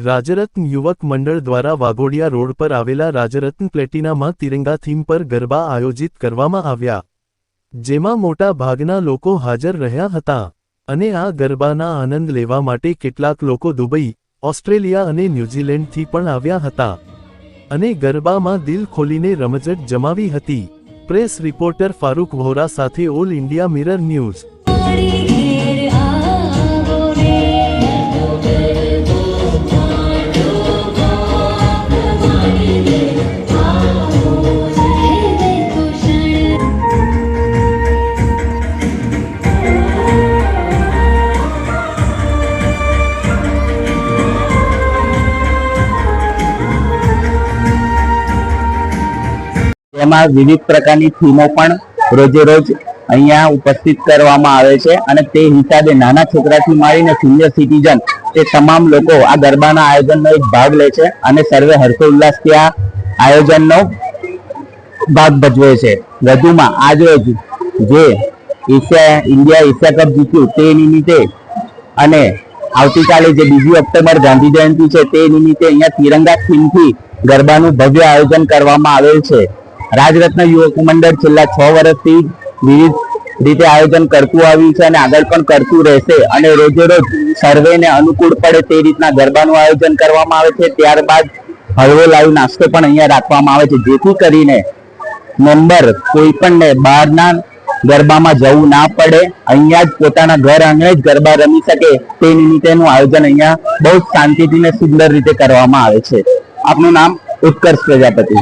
રાજરત્ન યુવક મંડળ દ્વારા વાઘોડિયા રોડ પર આવેલા રાજરત્ન પ્લેટિનામાં તિરંગા થીમ પર ગરબા આયોજિત કરવામાં આવ્યા, જેમાં મોટા ભાગના લોકો હાજર રહ્યા હતા અને આ ગરબાના આનંદ લેવા માટે કેટલાક લોકો દુબઈ, ઓસ્ટ્રેલિયા અને ન્યૂઝીલેન્ડથી પણ આવ્યા હતા અને ગરબામાં દિલ ખોલીને રમઝટ જમાવી હતી। પ્રેસ રિપોર્ટર ફારૂક વોહરા સાથે ઓલ ઇન્ડિયા મિરર ન્યૂઝ। એમાં વિવિધ પ્રકારની થીમો પણ રોજે રોજ અહીંયા ઉપસ્થિત કરવામાં આવે છે અને તે હિસાબે નાના છોકરાથી માંડીને સિનિયર સિટીઝન તે તમામ લોકો આ ગરબાના આયોજનનો એક ભાગ લે છે અને સર્વે હર્ષોલ્લાસથી આ આયોજનનો ભાગ ભજવે છે। વધુમાં આજરોજ જે ઇન્ડિયા એશિયા કપ જીત્યું તે નિમિત્તે અને આવતીકાલે જે 2 ઓક્ટોબર ગાંધી જયંતિ છે તે નિમિત્તે અહીંયા તિરંગા થીમથી ગરબાનું ભવ્ય આયોજન કરવામાં આવેલ છે। રાજરત્ન યુવક મંડળ છેલ્લા 6 વર્ષથી વિવિધ રીતે આયોજન કરતું આવ્યું છે અને આગળ પણ કરતું રહેશે અને રોજે રોજ સર્વેને અનુકૂળ પડે તે રીતના ગરબાનું આયોજન કરવામાં આવે છે। ત્યારબાદ હળવો લાઈવ નાસ્તો પણ અહીંયા રાખવામાં આવે છે, જેથી કરીને મેમ્બર કોઈ પણને બહારના ગરબામાં જવું ના પડે, અહીંયા જ પોતાના ઘર આંગણે જ ગરબા રમી શકે તે નિમિત્તેનું આયોજન અહીંયા બહુ શાંતિથી ને સુંદર રીતે કરવામાં આવે છે। આપનું નામ? ઉત્કર્ષ પ્રજાપતિ।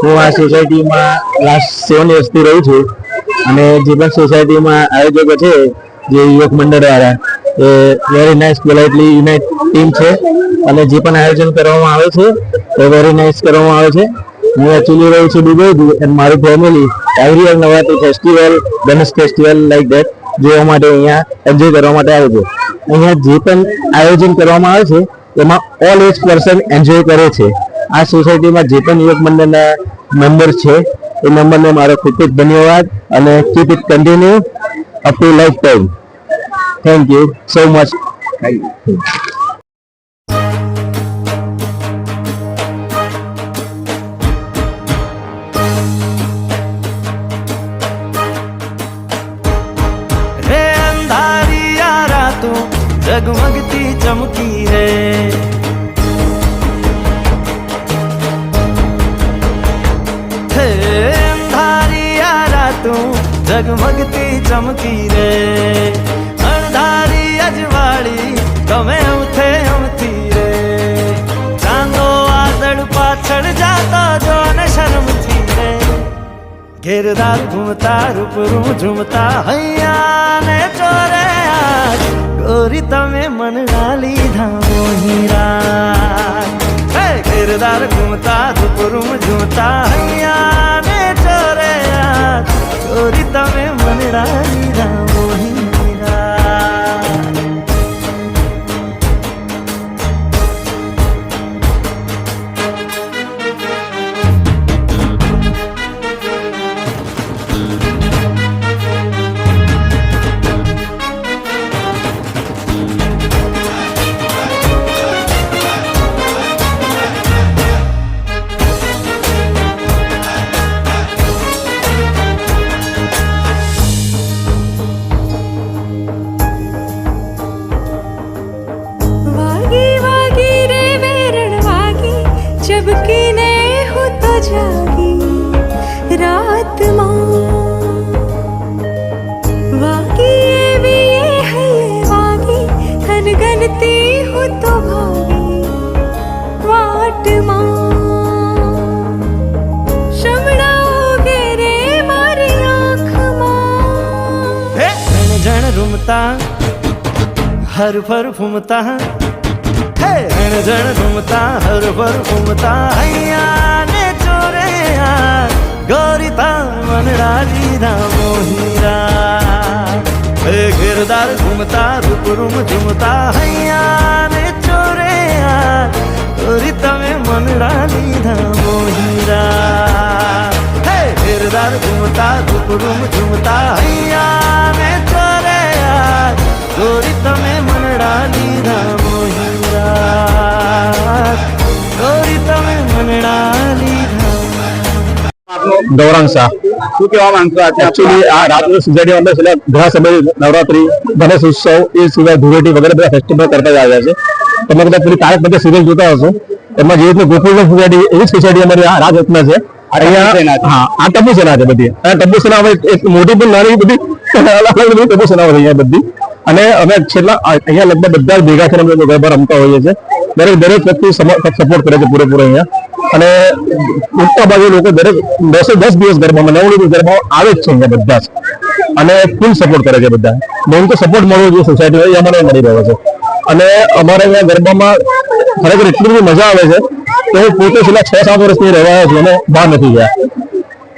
હું આ સોસાયટીમાં લાસ્ટ 7 વર્ષથી રહું છું અને જે પણ સોસાયટીમાં આયોજકો છે જે યુવક મંડળ દ્વારા એ very nice politely unite team છે અને જે પણ આયોજન કરવામાં આવે છે એ વેરી નાઇસ કરવામાં આવે છે। હું એકચ્યુઅલી રહું છું દુબઈ અને મારું family every year Navratri festival, Ganesh festival like that જોવા માટે અહીંયા એન્જોય કરવા માટે આવે છે। અહીંયા જે પણ આયોજન કરવામાં આવે છે એમાં ઓલ એજ પર્સન એન્જોય કરે છે। આ સોસાયટીમાં જે પણ યુવક મંડળના મેમ્બર છે એ મેમ્બરને મારો ખૂબ ખૂબ ધન્યવાદ અને keep it continue up to life time. Thank you so much. रे अंधारिया रातों जगमगती चमकी है, अंधारिया रातों जगमगती चमकी रे, अंधारी अजवाड़ी गमे उठे हमथी रे, चांदो वादળ પાછળ જાતો જો ને શરમથી રે, ઘેરદાર ઘૂમતા રૂપરૂ ઝૂમતા હૈયા ને ચોરે આજ ગોરી તમે મનડા લીધા મોહીરા, ઘેરદાર ઘૂમતા રૂપરૂ ઝૂમતા હૈયા ને ચોરે આજ ગોરી તમે મનડા લીધા મોહીરા। घूमता हर पर घूमता हे रण जण घूमता हर पर घूमता हैया ने चोरे गौरीता मनड़ा लीधा मोहीरा हे गिरदार घूमता रूपरूम झूमता हैया ने चोरे गौरीता में मनड़ा लीधा मोहीरा हे गिरदार घूमता रूपरूम झूमता हैया ने चोरे गौरीता में मनड़ा लीधा मोहीरा गौरीता में मनड़ा लीधा ગૌરાંગ શાહ શું કહેવા માંગતો એકચ્યુઅલી આ રાજકોટ સોસાયટી અંદર છેલ્લા ઘણા સમય નવરાત્રી ગણેશ ઉત્સવ એ સિવાય ધૂળેટી વગેરે બધા ફેસ્ટિવલ કરતા જ આવ્યા છે તમે કદાચ પેલી તારક મહેતા સિરિયલ જોતા હશો એમાં જે રીતે ગોકુળ સોસાયટી એવી સોસાયટી અમારી આ રાજરત્ન છે અહીંયા હા આ ટપુ સેના છે બધી આ ટપુ સેના હવે એક મોટી પણ નાની બધી અલગ અલગ બધી ટપુ સેનાઓ છે અહીંયા બધી અને અમે છેલ્લા અહીંયા લગભગ બધા જ ભેગા થઈને અમે ગરબા રમતા હોઈએ છીએ દરેક વ્યક્તિ સપોર્ટ કરે છે પૂરેપૂરો અહીંયા અને મોટા ભાગે લોકો દરેક 10 દિવસ ગરબામાં 9 દિવસ ગરબામાં આવે જ છે અહીંયા બધા જ અને ફૂલ સપોર્ટ કરે છે બધા મેન તો સપોર્ટ મળવો જોઈએ સોસાયટી એ અમને મળી રહ્યો છે અને અમારે અહીંયા ગરબામાં ખરેખર એટલી બધી મજા આવે છે કે હું પોતે છેલ્લા 6-7 વર્ષથી રહેવા છું અને બહાર નથી ગયા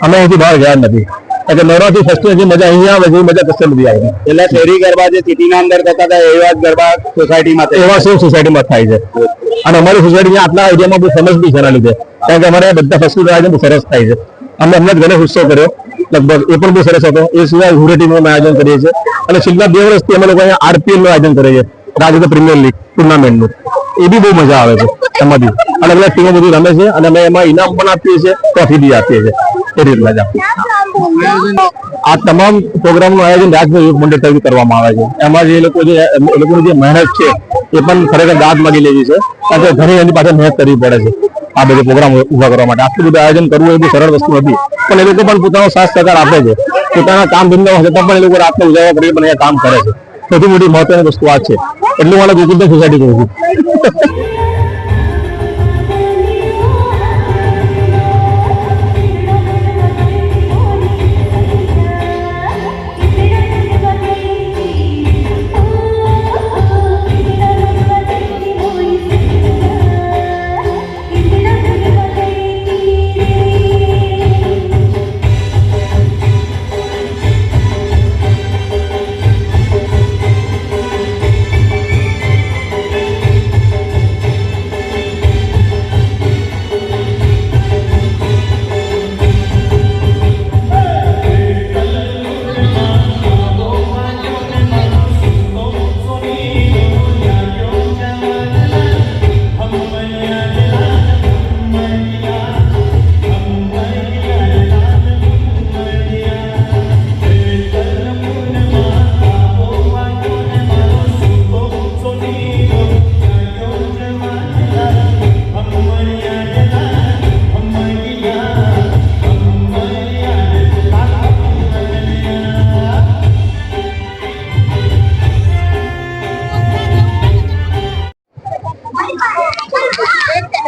અમે અહીંથી બહાર ગયા નથી એટલે નવરાત્રી ફેસ્ટિવલ જે મજા અહીંયા આવે છે એ મજા કશે નથી આવતી એટલે શહેરી ગરબા જે સિટીના અંદર થતા હતા એવા જ ગરબા સોસાયટીમાં એવા સેમ સોસાયટીમાં થાય છે અને અમારી સોસાયટી આટલા એરિયામાં બહુ ફેમસ બી છે એના લીધે કારણ કે અમારે બધા ફેસ્ટિવલ આયોજન બહુ સરસ થાય છે અમે હમણાં જ ગણેશ ઉત્સવ કર્યો લગભગ એ પણ બહુ સરસ હતો એ સિવાય ધૂળેટીનું અમે આયોજન કરીએ છીએ અને છેલ્લા 2 વર્ષથી અમે લોકો અહીંયા RPL નું આયોજન કરીએ છીએ રાજ્ય પ્રીમિયર લીગ ટુર્નામેન્ટનું એ બી બહુ મજા આવે છે એમાં બી અલગ અલગ ટીમો બધી રમે છે અને અમે એમાં ઇનામ પણ આપીએ છીએ ટ્રોફી બી આપીએ છીએ એ રીતના જ આપીએ આ તમામ પ્રોગ્રામનું આયોજન રાજ્ય યુવક મંડળ તરફથી કરવામાં આવે છે એમાં જે લોકોની જે મહેનત છે એ પણ ખરેખર દાદ માગી લેવી છે કારણ કે ઘણી એની પાછળ મહેનત કરવી પડે છે આ બધું પ્રોગ્રામ ઉભા કરવા માટે આટલું બધું આયોજન કરવું એ બહુ સરળ વસ્તુ નથી પણ એ લોકો પણ પોતાનો સાથ સહકાર આપે છે પોતાના કામ ધંધા છતાં પણ એ લોકો રાતને ઉજાગરા કરી પણ અહીંયા કામ કરે છે સૌથી મોટી મહત્વની વસ્તુ આ છે એટલું મને ગોકુલધામ સોસાયટી કહું છું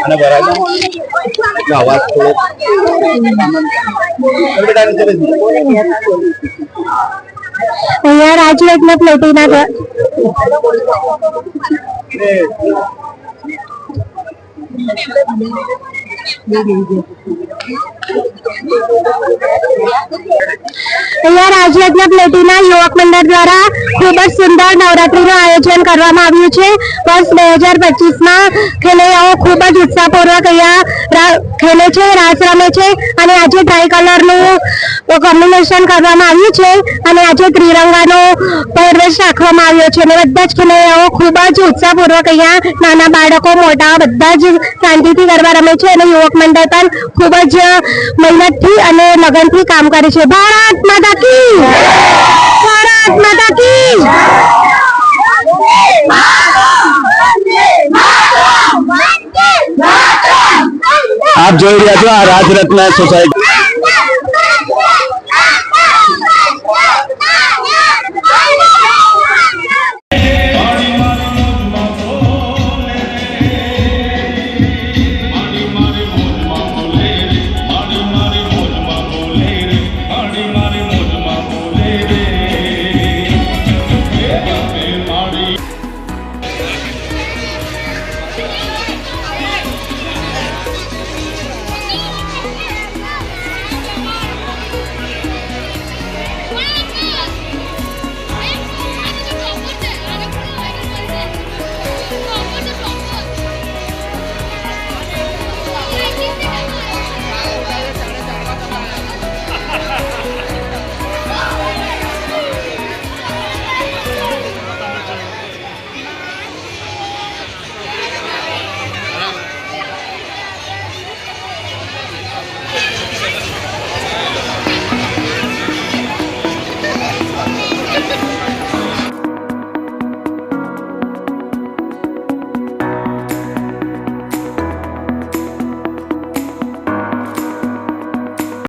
અને બરાબર અવાજ થોડો અહીંયા રાજરત્ન પ્લેટિના અહીંયા રાજરત્ન પ્લેટિના યુવક મંડળ દ્વારા ખૂબ જ સુંદર નવરાત્રીનું આયોજન કરવામાં આવ્યું છે વર્ષ 2025માં ખેલૈયાઓ ખૂબ જ ઉત્સાહપૂર્વક અહીંયા ખેલે છે રાસ રમે છે અને આજે ટ્રાય કલરનું કોમ્બિનેશન કરવામાં આવ્યું છે અને આજે ત્રિરંગાનો પહેરવેશ રાખવામાં આવ્યો છે અને બધા જ ખેલૈયાઓ ખૂબ જ ઉત્સાહપૂર્વક અહીંયા નાના બાળકો મોટા બધા જ શાંતિથી ગરબા રમે છે અને યુવક મંડળ પણ ખૂબ જ મહેનતથી અને લગનથી કામ કરે છે ભારત માતા કી ભારત માતા કી આપ જોઈ રહ્યા છો આ રાજરત્ન સોસાયટી